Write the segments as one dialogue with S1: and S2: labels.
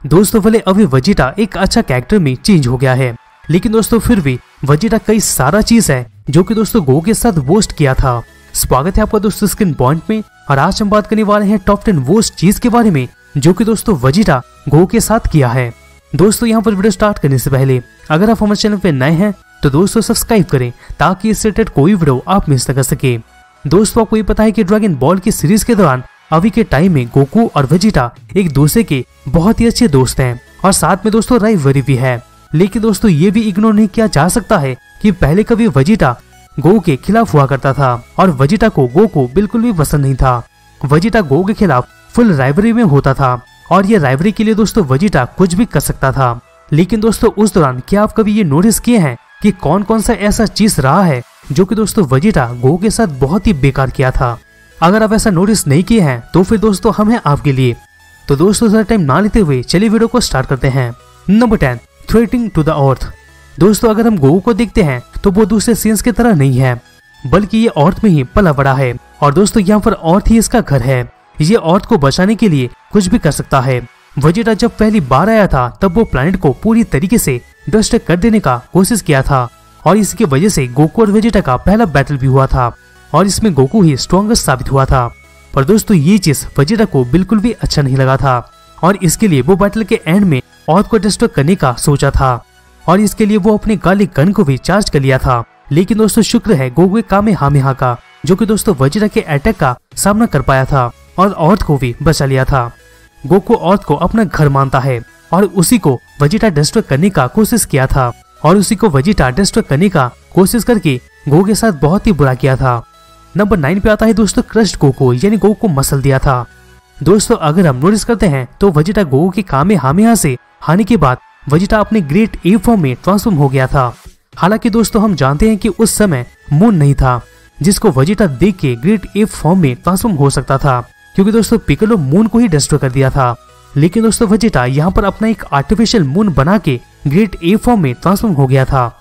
S1: दोस्तों भले अभी वेजिटा एक अच्छा कैरेक्टर में चेंज हो गया है, लेकिन दोस्तों फिर भी वेजिटा कई सारा चीज है जो कि दोस्तों गोकू के साथ वोस्ट किया था। स्वागत है आपका दोस्तों स्क्रीन पॉइंट में, और आज हम बात करने वाले हैं टॉप 10 वोस्ट चीज के बारे में जो कि दोस्तों वेजिटा गोकू के साथ किया है। दोस्तों यहाँ पर वीडियो स्टार्ट करने से पहले अगर आप हमारे चैनल पे नए हैं तो दोस्तों सब्सक्राइब करें ताकि इससे रिलेटेड कोई वीडियो आप मिस न कर सके। दोस्तों आपको ये पता है कि ड्रैगन बॉल की सीरीज के दौरान अभी के टाइम में गोकू और वेजिटा एक दूसरे के बहुत ही अच्छे दोस्त हैं और साथ में दोस्तों राइवलरी भी है। लेकिन दोस्तों ये भी इग्नोर नहीं किया जा सकता है कि पहले कभी वेजिटा गोकू के खिलाफ हुआ करता था और वेजिटा को गोकू बिल्कुल भी पसंद नहीं था। वेजिटा गोकू के खिलाफ फुल राइवलरी में होता था और ये राइवलरी के लिए दोस्तों वेजिटा कुछ भी कर सकता था। लेकिन दोस्तों उस दौरान क्या आप कभी ये नोटिस किए हैं कि कौन कौन सा ऐसा चीज रहा है जो कि दोस्तों वेजिटा गोकू के साथ बहुत ही बेकार किया था? अगर आप ऐसा नोटिस नहीं किए हैं तो फिर दोस्तों हम हैं आपके लिए। तो दोस्तों ज्यादा टाइम ना लेते हुए चलिए वीडियो को स्टार्ट करते हैं। Number 10, threatening to the earth. दोस्तों अगर हम गोकू को देखते हैं तो वो दूसरे सीन्स की तरह नहीं है, बल्कि ये अर्थ में ही पला बड़ा है और दोस्तों यहाँ पर अर्थ ही इसका घर है। ये अर्थ को बचाने के लिए कुछ भी कर सकता है। वेजिटा जब पहली बार आया था तब वो प्लैनेट को पूरी तरीके से डस्ट कर देने का कोशिश किया था और इसकी वजह से गोकू और वेजिटा का पहला बैटल भी हुआ था और इसमें गोकू ही स्ट्रॉन्गेस्ट साबित हुआ था। पर दोस्तों ये चीज वेजिटा को बिल्कुल भी अच्छा नहीं लगा था और इसके लिए वो बैटल के एंड में अर्थ को डिस्ट्रॉय करने का सोचा था और इसके लिए वो अपने काली गन को भी चार्ज कर लिया था। लेकिन दोस्तों शुक्र है गोकू के कामेहामेहा का जो कि दोस्तों वेजिटा के अटैक का सामना कर पाया था और अर्थ को भी बचा लिया था। गोकू अर्थ को अपना घर मानता है और उसी को वेजिटा डिस्ट्रॉय करने का कोशिश किया था और उसी को वेजिटा डिस्ट्रॉय करने का कोशिश करके गोकू के साथ बहुत ही बुरा किया था। नंबर 9 पे आता है दोस्तों क्रश्ड गोकू, यानी गोकू को मसल दिया था। दोस्तों अगर हम नोटिस करते हैं तो वेजिटा गोकू के कामेहामेहा से हानि के बाद वेजिटा अपने ग्रेट एप फॉर्म में ट्रांसफॉर्म हो गया था। हालांकि दोस्तों हम जानते हैं कि उस समय मून नहीं था जिसको वेजिटा देख के ग्रेट एप फॉर्म में ट्रांसफॉर्म हो सकता था, क्योंकि दोस्तों पिकोलो मून को ही डिस्ट्रॉय कर दिया था। लेकिन दोस्तों वेजिटा यहाँ पर अपना एक आर्टिफिशियल मून बना के ग्रेट एप फॉर्म में ट्रांसफॉर्म हो गया था।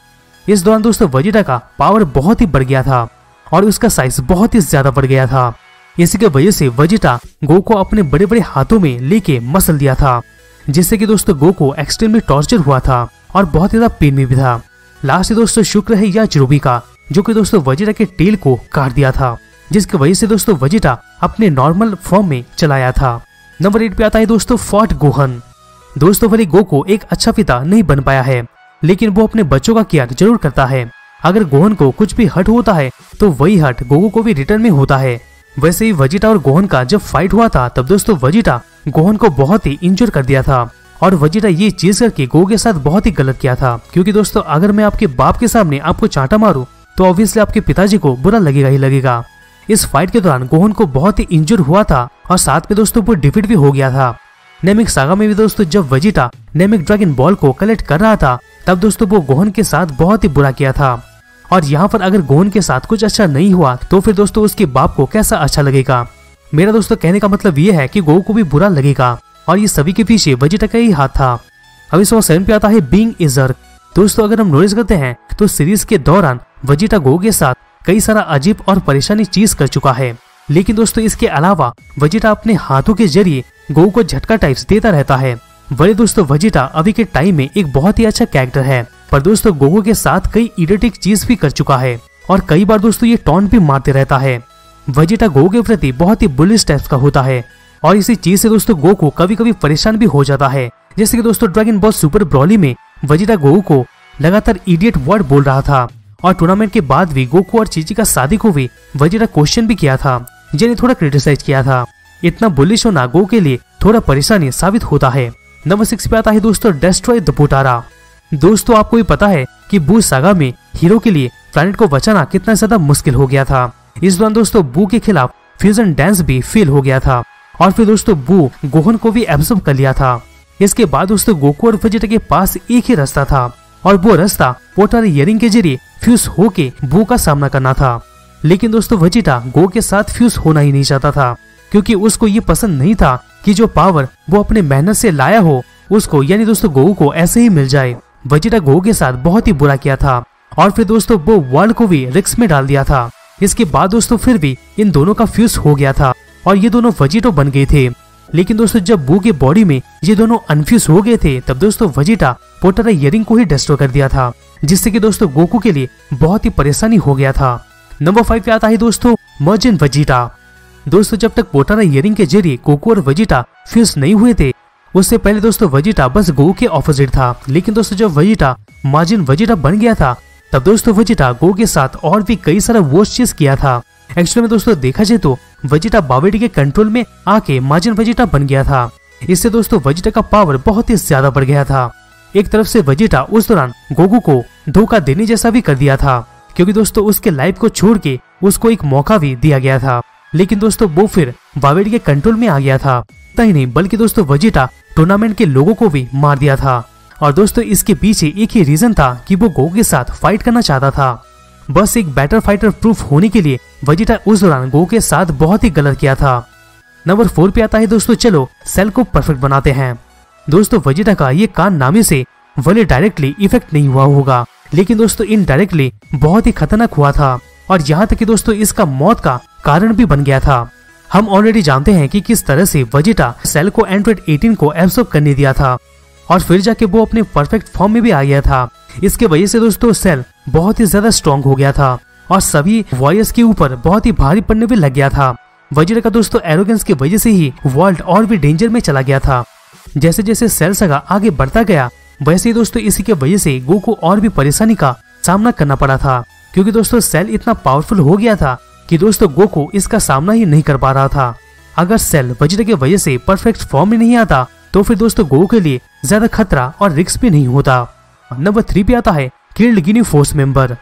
S1: इस दौरान दोस्तों वेजिटा का पावर बहुत ही बढ़ गया था और उसका साइज बहुत ही ज्यादा बढ़ गया था। इसी की वजह से वेजिटा गोकू को अपने बड़े बड़े हाथों में लेके मसल दिया था, जिससे कि दोस्तों गोकू एक्सट्रीमली टॉर्चर हुआ था और बहुत ज्यादा पेन में भी था। लास्ट दोस्तों शुक्र है याजिरोबे का जो कि दोस्तों वेजिटा के टेल को काट दिया था, जिसकी वजह से दोस्तों वेजिटा अपने नॉर्मल फॉर्म में चलाया था। नंबर 8 पे आता है दोस्तों फॉर्ट गोहन। दोस्तों भले गोकू एक अच्छा पिता नहीं बन पाया है, लेकिन वो अपने बच्चों का केयर जरूर करता है। अगर गोहन को कुछ भी हर्ट होता है तो वही हर्ट गोकू को भी रिटर्न में होता है। वैसे ही वेजिटा और गोहन का जब फाइट हुआ था तब दोस्तों वेजिटा गोहन को बहुत ही इंजर कर दिया था और वेजिटा ये चीज करके गोकू के साथ बहुत ही गलत किया था, क्योंकि दोस्तों अगर मैं आपके बाप के सामने आपको चांटा मारूं तो ऑब्वियसली आपके पिताजी को बुरा लगेगा ही लगेगा। इस फाइट के दौरान गोहन को बहुत ही इंजर हुआ था और साथ में दोस्तों वो डिफीट भी हो गया था। नेमिक सागा में भी दोस्तों जब वेजिटा नेमिक ड्रैगन बॉल को कलेक्ट कर रहा था तब दोस्तों वो गोहन के साथ बहुत ही बुरा किया था और यहाँ पर अगर गोहन के साथ कुछ अच्छा नहीं हुआ तो फिर दोस्तों उसके बाप को कैसा अच्छा लगेगा। मेरा दोस्तों कहने का मतलब ये है कि गोकू को भी बुरा लगेगा और ये सभी के पीछे वेजिटा का ही हाथ था। अभी 7 पे आता है बीइंग ए जर्क। दोस्तों अगर हम नोटिस करते हैं तो सीरीज के दौरान वेजिटा गोकू के साथ कई सारा अजीब और परेशानी चीज कर चुका है, लेकिन दोस्तों इसके अलावा वेजिटा अपने हाथों के जरिए गोकू को झटका टाइप्स देता रहता है। वही दोस्तों वेजिटा अभी के टाइम में एक बहुत ही अच्छा कैरेक्टर है, पर दोस्तों गोकू के साथ कई इडियोटिक चीज भी कर चुका है और कई बार दोस्तों ये टॉन्ट भी मारते रहता है। वेजिटा गोकू के प्रति बहुत ही बुलिश टाइप्स का होता है और इसी चीज से दोस्तों गोकू कभी कभी परेशान भी हो जाता है। जैसे कि दोस्तों ड्रैगन बॉल सुपर ब्रॉली में वेजिटा गोकू को लगातार इडियट वर्ड बोल रहा था और टूर्नामेंट के बाद भी गोकू और चीची का शादी को भी वेजिटा क्वेश्चन भी किया था, जिन्हें थोड़ा क्रिटिसाइज किया था। इतना बुलिश होना गोकू के लिए थोड़ा परेशानी साबित होता है। नंबर 6 पे आता है दोस्तों डेस्ट्रॉय द पोटारा। दोस्तों आपको भी पता है कि बू सागा में हीरो के लिए प्लैनेट को बचाना कितना ज्यादा मुश्किल हो गया था। इस दौरान दोस्तों बू के खिलाफ फ्यूजन डांस भी फेल हो गया था और फिर दोस्तों बू गोहन को भी एब्सॉर्ब कर लिया था। इसके बाद दोस्तों गोकू और वेजिटा के पास एक ही रास्ता था और वो रास्ता पोटारा इयरिंग के जरिए फ्यूज होके बू का सामना करना था। लेकिन दोस्तों वेजिटा गोकू के साथ फ्यूज होना ही नहीं चाहता था, क्योंकि उसको ये पसंद नहीं था कि जो पावर वो अपने मेहनत से लाया हो उसको यानी दोस्तों गोकू को ऐसे ही मिल जाए। वेजिटा गोकू के साथ बहुत ही बुरा किया था और फिर दोस्तों वो वर्ल्ड को भी रिस्क में डाल दिया था। इसके बाद दोस्तों फिर भी इन दोनों का फ्यूज हो गया था और ये दोनों वेजिटो बन गए थे। लेकिन दोस्तों जब बू के बॉडी में ये दोनों अनफ्यूज हो गए थे तब दोस्तों वेजिटा पोटारा इयरिंग को ही डिस्ट्रॉय कर दिया था, जिससे कि दोस्तों गोकू के लिए बहुत ही परेशानी हो गया था। नंबर 5 पे आता है दोस्तों मर्जेंट वेजिटा। दोस्तों जब तक पोटारा इयरिंग के जरिए गोकू और वेजिटा फ्यूज नहीं हुए थे उससे पहले दोस्तों वेजिटा बस गोकू के ऑपोजिट था। लेकिन दोस्तों जब वेजिटा मार्जिन वेजिटा बन गया था तब दोस्तों वेजिटा गोकू के साथ और भी कई सारा वर्स्ट चीज किया था। एक्चुअली में दोस्तों देखा जाए तो वेजिटा बावेडी के कंट्रोल में आके मार्जिन वेजिटा बन गया था। इससे दोस्तों वेजिटा का पावर बहुत ही ज्यादा बढ़ गया था। एक तरफ से वेजिटा उस दौरान गोकू को धोखा देने जैसा भी कर दिया था, क्योंकि दोस्तों उसके लाइफ को छोड़ के उसको एक मौका भी दिया गया था। लेकिन दोस्तों वो फिर बावेडी के कंट्रोल में आ गया था। ही नहीं बल्कि दोस्तों वेजिटा टूर्नामेंट के लोगों को भी मार दिया था। और दोस्तों इसके पीछे एक ही रीजन था कि वो गोकू के साथ फाइट करना चाहता था। बस एक बेटर फाइटर प्रूफ होने के लिए वेजिटा उस दौरान गोकू के साथ बहुत ही गलत किया था। नंबर 4 पे आता है दोस्तों चलो सेल को परफेक्ट बनाते हैं। दोस्तों वेजिटा का ये कान नामे से भले डायरेक्टली इफेक्ट नहीं हुआ होगा, लेकिन दोस्तों इनडायरेक्टली बहुत ही खतरनाक हुआ था और यहाँ तक कि दोस्तों इसका मौत का कारण भी बन गया था। हम ऑलरेडी जानते हैं कि किस तरह से वेजिटा सेल को एंड्रॉइड 18 को एब्सॉर्ब करने दिया था और फिर जाके वो अपने परफेक्ट फॉर्म में भी आ गया था। इसके वजह से दोस्तों सेल बहुत ही ज्यादा स्ट्रॉन्ग हो गया था और सभी वॉरियर्स के ऊपर बहुत ही भारी पड़ने भी लग गया था। वेजिटा का दोस्तों एरोगेंस की वजह से ही वर्ल्ड और भी डेंजर में चला गया था। जैसे जैसे सेल सगा आगे बढ़ता गया वैसे ही दोस्तों इसी के वजह से गोकू और भी परेशानी का सामना करना पड़ा था, क्योंकि दोस्तों सेल इतना पावरफुल हो गया था कि दोस्तों गोकू इसका सामना ही नहीं कर पा रहा था। अगर सेल वेजिटा की वजह से परफेक्ट फॉर्म में नहीं आता तो फिर दोस्तों गोकू के लिए ज्यादा खतरा और रिस्क भी नहीं होता। नंबर 3 पे आता है किल्ड गिनी फोर्स मेंबर।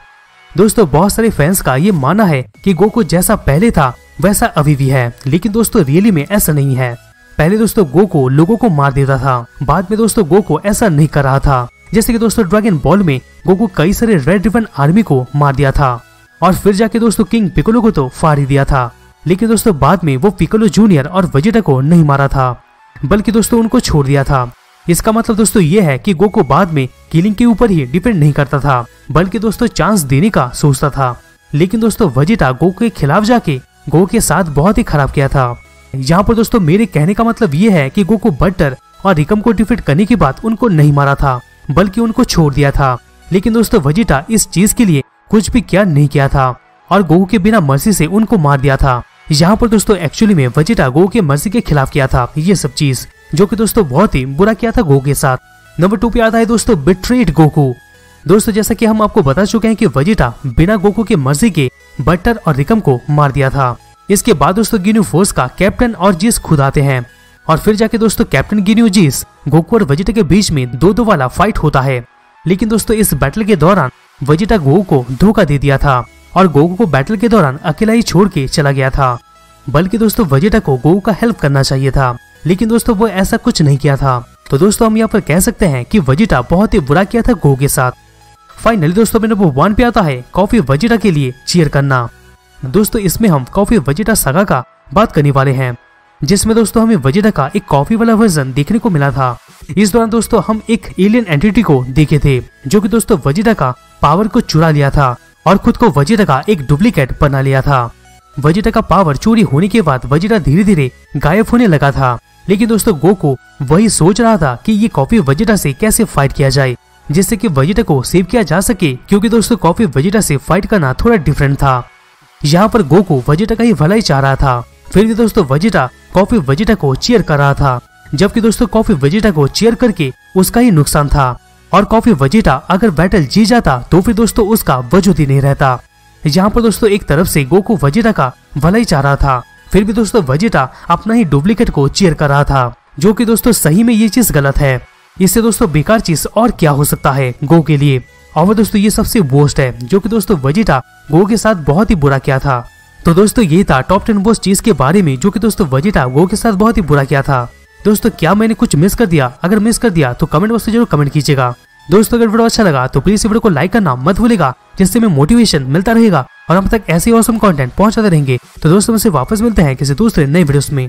S1: दोस्तों बहुत सारे फैंस का ये मानना है कि गोकू जैसा पहले था वैसा अभी भी है, लेकिन दोस्तों रियली में ऐसा नहीं है। पहले दोस्तों गोकू लोगों को मार देता था, बाद में दोस्तों गोकू ऐसा नहीं कर रहा था। जैसे कि दोस्तों ड्रैगन बॉल में गोकू कई सारे रेड रिबन आर्मी को मार दिया था और फिर जाके दोस्तों किंग पिकोलो को तो फाड़ ही दिया था। लेकिन दोस्तों बाद में वो पिकोलो जूनियर और वेजिटा को नहीं मारा था, बल्कि दोस्तों उनको छोड़ दिया था। इसका मतलब दोस्तों ये है कि गोकू बाद में किलिंग के ऊपर ही डिपेंड नहीं करता था, बल्कि दोस्तों चांस देने का सोचता था। लेकिन दोस्तों वेजिटा गोकू के खिलाफ जाके गोकू के साथ बहुत ही खराब किया था। यहाँ पर दोस्तों मेरे कहने का मतलब ये है कि गोकू बट्टर और रिकम को डिफीट करने के बाद उनको नहीं मारा था, बल्कि उनको छोड़ दिया था। लेकिन दोस्तों वेजिटा इस चीज के लिए कुछ भी क्या नहीं किया था और गोकू के बिना मर्जी से उनको मार दिया था। यहाँ पर दोस्तों एक्चुअली में वेजिटा गोकू के मर्जी के खिलाफ किया था ये सब चीज, जो कि दोस्तों बहुत ही बुरा किया था गोकू के साथ। नंबर 2 पे आता है दोस्तों बिट्रेड गोकू। दोस्तों जैसा कि हम आपको बता चुके हैं कि वेजिटा बिना गोकू के मर्जी के बट्टर और रिकम को मार दिया था। इसके बाद दोस्तों गिन्यू फोर्स का कैप्टन और जीस खुद आते हैं और फिर जाके दोस्तों कैप्टन गिन्यू जीस गोकू और वेजिटा के बीच में 2-2 वाला फाइट होता है। लेकिन दोस्तों इस बैटल के दौरान वेजिटा गोकू को धोखा दे दिया था और गोकू को बैटल के दौरान अकेला ही छोड़ के चला गया था, बल्कि दोस्तों वेजिटा को गोकू का हेल्प करना चाहिए था। लेकिन दोस्तों वो ऐसा कुछ नहीं किया था। तो दोस्तों हम यहाँ पर कह सकते हैं कि वेजिटा बहुत ही बुरा किया था गोकू के साथ। फाइनली दोस्तों नंबर 1 पे आता है कॉफी वेजिटा के लिए चीयर करना। दोस्तों इसमें हम कॉफी वेजिटा सागा का बात करने वाले हैं, जिसमें दोस्तों हमें वेजिटा का एक कॉफी वाला वर्जन देखने को मिला था। इस दौरान दोस्तों हम एक एलियन एंटिटी को देखे थे, जो कि दोस्तों वेजिटा का पावर को चुरा लिया था और खुद को वेजिटा का एक डुप्लीकेट बना लिया था। वेजिटा का पावर चोरी होने के बाद वेजिटा धीरे धीरे गायब होने लगा था। लेकिन दोस्तों गोकू वही सोच रहा था कि ये कॉफी वेजिटा से कैसे फाइट किया जाए, जिससे कि वेजिटा को सेव किया जा सके, क्योंकि दोस्तों कॉफी वेजिटा से फाइट करना थोड़ा डिफरेंट था। यहाँ पर गोकू वेजिटा का ही भलाई चाह रहा था, फिर भी दोस्तों वेजिटा कॉफी वेजिटा को चीयर कर रहा था, जबकि दोस्तों कॉफी वेजिटा को चीयर करके उसका ही नुकसान था और कॉफी वेजिटा अगर बैटल जीत जाता तो फिर दोस्तों उसका वजूद ही नहीं रहता। यहाँ पर दोस्तों एक तरफ से गोकू वेजिटा का भलाई चाह रहा था, फिर भी दोस्तों वेजिटा अपना ही डुप्लीकेट को चीयर कर रहा था, जो कि दोस्तों सही में ये चीज गलत है। इससे दोस्तों बेकार चीज और क्या हो सकता है गोकू के लिए। और दोस्तों ये सबसे वर्स्ट है, जो कि दोस्तों वेजिटा गोकू के साथ बहुत ही बुरा किया था। तो दोस्तों ये था टॉप 10 वर्स्ट चीज के बारे में, जो कि दोस्तों वेजिटा गोकू के साथ बहुत ही बुरा किया था। दोस्तों क्या मैंने कुछ मिस कर दिया? अगर मिस कर दिया तो कमेंट बॉक्स में जरूर कमेंट कीजिएगा। दोस्तों अगर वीडियो अच्छा लगा तो प्लीज वीडियो को लाइक करना मत भूलेगा, जिससे हमें मोटिवेशन मिलता रहेगा और हम तक ऐसे ऑसम कंटेंट पहुंचाते रहेंगे। तो दोस्तों हमसे वापस मिलते हैं किसी दूसरे नए वीडियोस में।